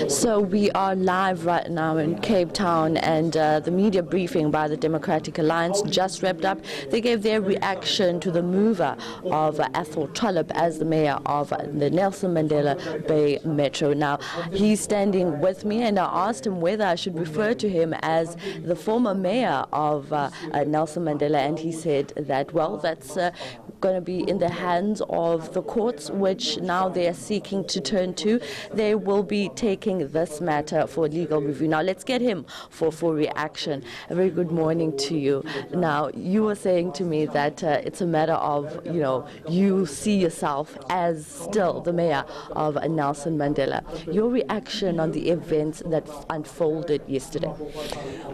So we are live right now in Cape Town, and the media briefing by the Democratic Alliance just wrapped up. They gave their reaction to the mover of Athol Trollip as the mayor of the Nelson Mandela Bay Metro. Now, he's standing with me, and I asked him whether I should refer to him as the former mayor of Nelson Mandela, and he said that, well, that's going to be in the hands of the courts, which now they are seeking to turn to. They will be taking this matter for legal review. Now, let's get him for full reaction. A very good morning to you. Now, you were saying to me that it's a matter of, you see yourself as still the mayor of Nelson Mandela. Your reaction on the events that unfolded yesterday?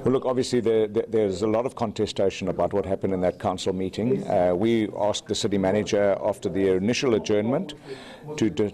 Well, look, obviously there's a lot of contestation about what happened in that council meeting. We asked the city manager after the initial adjournment to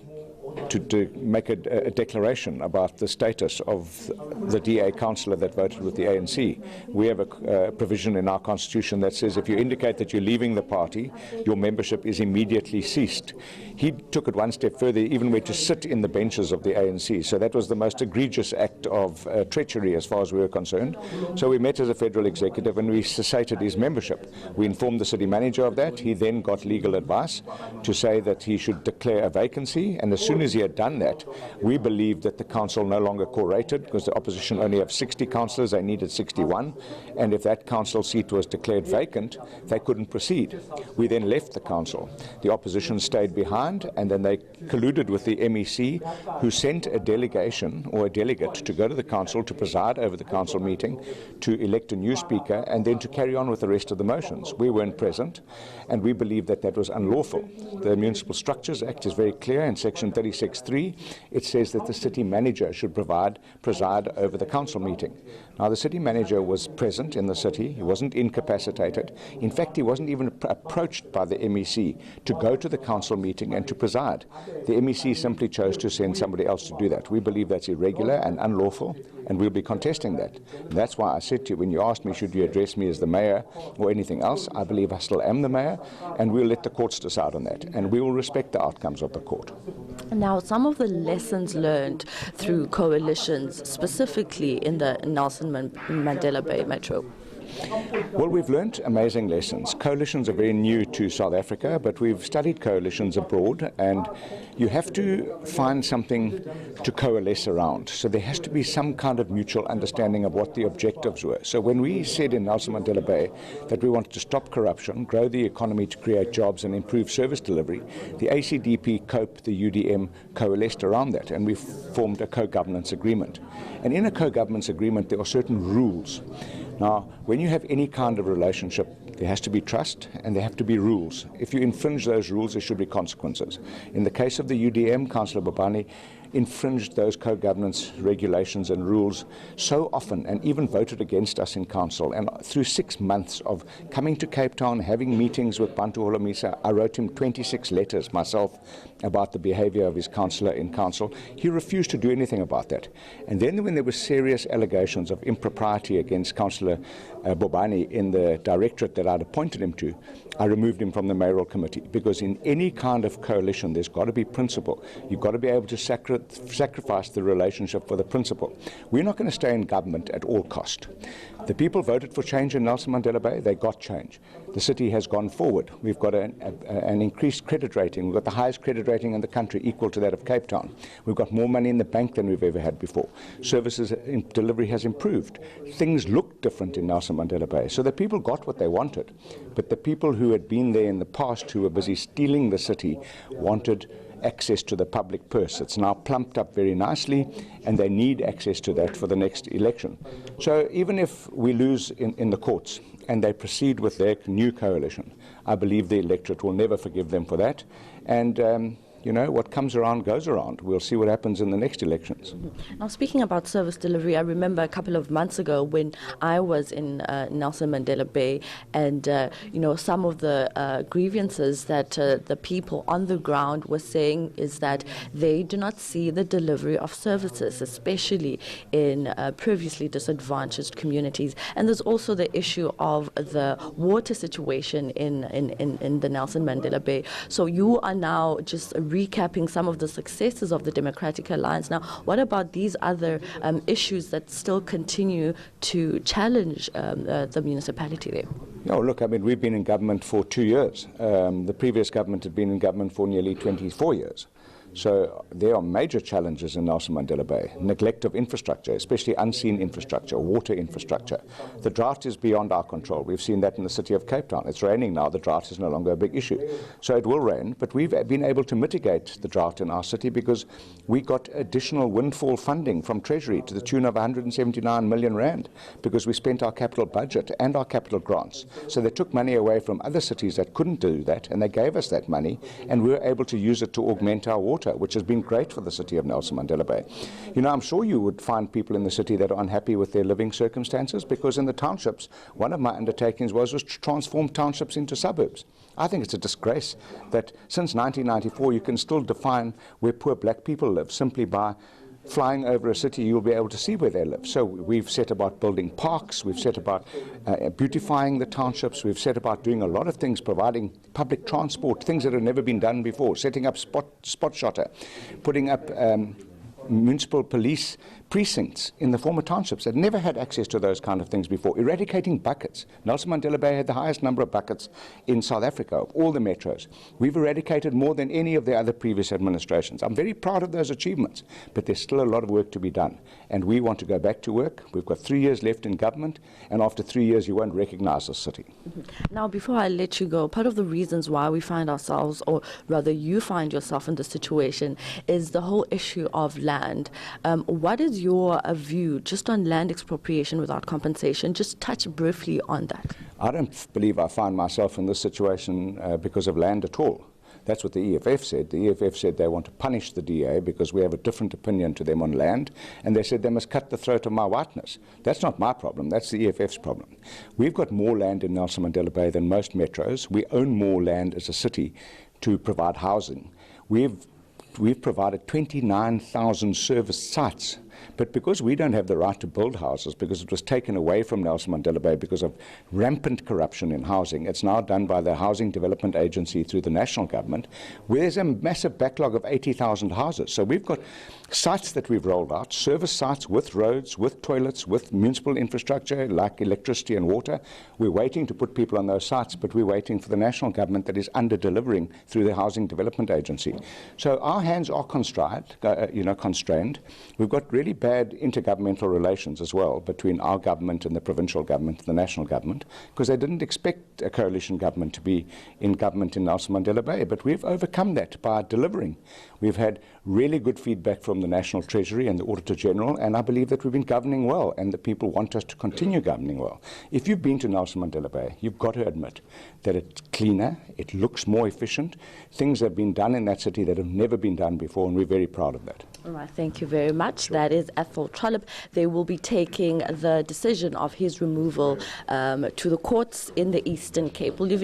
make a declaration about the status of the DA councillor that voted with the ANC. We have a provision in our constitution that says if you indicate that you're leaving the party, your membership is immediately ceased. He took it one step further, even went to sit in the benches of the ANC. So that was the most egregious act of treachery as far as we were concerned. So we met as a federal executive and we cessated his membership. We informed the city manager of that. He then got legal advice to say that he should declare a vacancy, and as soon as he had done that, we believed that the council no longer co-rated, because the opposition only have 60 councillors, they needed 61, and if that council seat was declared vacant, they couldn't proceed. We then left the council. The opposition stayed behind, and then they colluded with the MEC, who sent a delegation or a delegate to go to the council to preside over the council meeting, to elect a new speaker, and then to carry on with the rest of the motions. We weren't present, and we believe that that was unlawful. The Municipal Structures Act is very clear in section 36(3). It says that the city manager should preside over the council meeting. Now, the city manager was present in the city. He wasn't incapacitated. In fact, he wasn't even approached by the MEC to go to the council meeting and to preside. The MEC simply chose to send somebody else to do that. We believe that's irregular and unlawful, and we'll be contesting that. And that's why I said to you, when you asked me, should you address me as the mayor or anything else, I believe I still am the mayor, and we'll let the courts decide on that, and we will respect the outcomes of the court. Now, some of the lessons learned through coalitions, specifically in the Nelson Mandela Bay Metro. Well, we've learnt amazing lessons. Coalitions are very new to South Africa, but we've studied coalitions abroad, and you have to find something to coalesce around. So there has to be some kind of mutual understanding of what the objectives were. So when we said in Nelson Mandela Bay that we wanted to stop corruption, grow the economy to create jobs and improve service delivery, the ACDP, COPE, the UDM coalesced around that, and we formed a co-governance agreement. And in a co-governance agreement, there are certain rules. Now, when you have any kind of relationship, there has to be trust and there have to be rules. If you infringe those rules, there should be consequences. In the case of the UDM, Councillor Bobani infringed those co-governance regulations and rules so often, and even voted against us in council. And through 6 months of coming to Cape Town, having meetings with Bantu Holomisa, I wrote him 26 letters myself about the behaviour of his councillor in council. He refused to do anything about that. And then when there were serious allegations of impropriety against Councillor Bobani in the directorate that I'd appointed him to, I removed him from the mayoral committee, because in any kind of coalition there's got to be principle. You've got to be able to sacrifice the relationship for the principle. We're not going to stay in government at all cost. The people voted for change in Nelson Mandela Bay. They got change. The city has gone forward. We've got an increased credit rating. We've got the highest credit rating in the country, equal to that of Cape Town. We've got more money in the bank than we've ever had before. Services in delivery has improved. Things look different in Nelson Mandela Bay. So the people got what they wanted. But the people who had been there in the past, who were busy stealing the city, wanted access to the public purse. It's now plumped up very nicely, and they need access to that for the next election. So even if we lose in the courts and they proceed with their new coalition, I believe the electorate will never forgive them for that. And what comes around goes around. We'll see what happens in the next elections. Now, speaking about service delivery, I remember a couple of months ago when I was in Nelson Mandela Bay, and some of the grievances that the people on the ground were saying is that they do not see the delivery of services, especially in previously disadvantaged communities. And there's also the issue of the water situation in the Nelson Mandela Bay. So you are now just recapping some of the successes of the Democratic Alliance. Now, what about these other issues that still continue to challenge the municipality there? No, look, we've been in government for 2 years. The previous government had been in government for nearly 24 years. So there are major challenges in Nelson Mandela Bay. Neglect of infrastructure, especially unseen infrastructure, water infrastructure. The drought is beyond our control. We've seen that in the city of Cape Town. It's raining now. The drought is no longer a big issue. So it will rain, but we've been able to mitigate the drought in our city because we got additional windfall funding from Treasury to the tune of 179 million rand because we spent our capital budget and our capital grants. So they took money away from other cities that couldn't do that, and they gave us that money, and we were able to use it to augment our water, which has been great for the city of Nelson Mandela Bay. I'm sure you would find people in the city that are unhappy with their living circumstances because in the townships, one of my undertakings was to transform townships into suburbs. I think it's a disgrace that since 1994 you can still define where poor black people live simply by flying over a city. You'll be able to see where they live. So we've set about building parks, we've set about beautifying the townships, we've set about doing a lot of things, providing public transport, things that have never been done before, setting up spot shotter, putting up municipal police precincts in the former townships that never had access to those kind of things before, eradicating buckets. Nelson Mandela Bay had the highest number of buckets in South Africa, of all the metros. We've eradicated more than any of the other previous administrations. I'm very proud of those achievements, but there's still a lot of work to be done. And we want to go back to work. We've got 3 years left in government, and after 3 years you won't recognize the city. Now, before I let you go, part of the reasons why we find ourselves, or rather you find yourself in this situation, is the whole issue of land. What is your view just on land expropriation without compensation? Just touch briefly on that. I don't believe I find myself in this situation because of land at all. That's what the EFF said. The EFF said they want to punish the DA because we have a different opinion to them on land, and they said they must cut the throat of my whiteness. That's not my problem. That's the EFF's problem. We've got more land in Nelson Mandela Bay than most metros. We own more land as a city to provide housing. We've provided 29,000 service sites. But because we don't have the right to build houses, because it was taken away from Nelson Mandela Bay because of rampant corruption in housing, it's now done by the Housing Development Agency through the national government, where there's a massive backlog of 80,000 houses. So we've got sites that we've rolled out, service sites with roads, with toilets, with municipal infrastructure like electricity and water. We're waiting to put people on those sites, but we're waiting for the national government that is under-delivering through the Housing Development Agency. So our hands are constrained. We've got really bad intergovernmental relations as well between our government and the provincial government and the national government, because they didn't expect a coalition government to be in government in Nelson Mandela Bay. But we've overcome that by delivering. We've had really good feedback from the National Treasury and the Auditor General, and I believe that we've been governing well, and the people want us to continue governing well. If you've been to Nelson Mandela Bay, you've got to admit that it's cleaner, it looks more efficient. Things have been done in that city that have never been done before, and we're very proud of that. All right, thank you very much. Sure. That is Athol Trollip. They will be taking the decision of his removal to the courts in the Eastern Cape. We'll leave